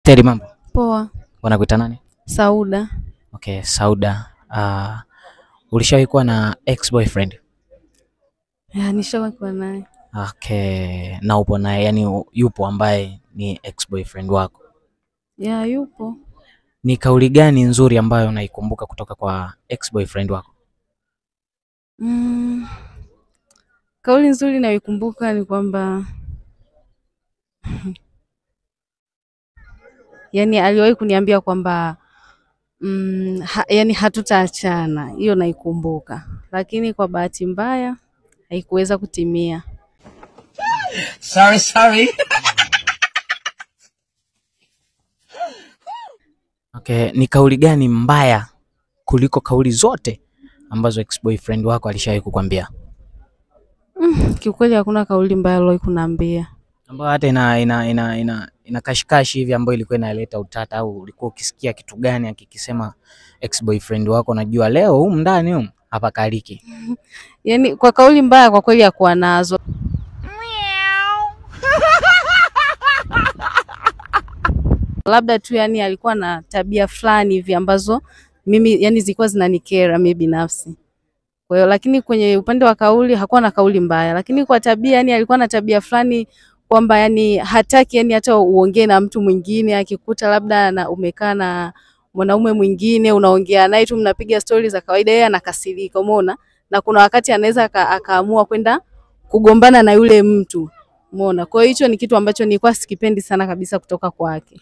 Teri, mambo? Poa. Wanakuita nani? Sauda. Okay, Sauda. Ulishawahi kuwa na ex-boyfriend? Ya, nishawahi kuwa naye. Okay, na upo naye, yani yupo ambaye ni ex-boyfriend wako? Ya, yupo. Ni kauli gani nzuri ambayo unaikumbuka kutoka kwa ex-boyfriend wako? Kauli nzuri naikumbuka ni kwamba yani aliwahi kuniambia kwamba yani hatutaachana. Hiyo naikumbuka. Lakini kwa bahati mbaya haikuweza kutimia. Sorry. Okay, ni kauli gani mbaya kuliko kauli zote ambazo ex-boyfriend wako alishawahi kukwambia? Kiukweli hakuna kauli mbaya aliwahi kuniambia. Ambayo hata ina kashikashi hivi ambayo ilikuwa inaleta utata, au ulikuwa ukisikia kitu gani akikisema ex-boyfriend wako unajua leo huko ndani hapa kaliki? Yani kwa kauli mbaya kwa kweli hakuwa nazo. Labda tu yani alikuwa na tabia fulani hivi ambazo mimi yani zilikuwa zinanikera mimi binafsi. Kwa hiyo lakini kwenye upande wa kauli hakuwa na kauli mbaya, lakini kwa tabia yani alikuwa na tabia fulani kwamba yani hataki yani hata uongee na mtu mwingine, akikuta labda na umekaa na mwanaume mwingine unaongea naye tu mnapiga stori za kawaida, yeye anakasirika, umeona? Na kuna wakati anaweza akaamua kwenda kugombana na yule mtu, umeona? Kwa hiyo hicho ni kitu ambacho nilikuwa sikipendi sana kabisa kutoka kwake.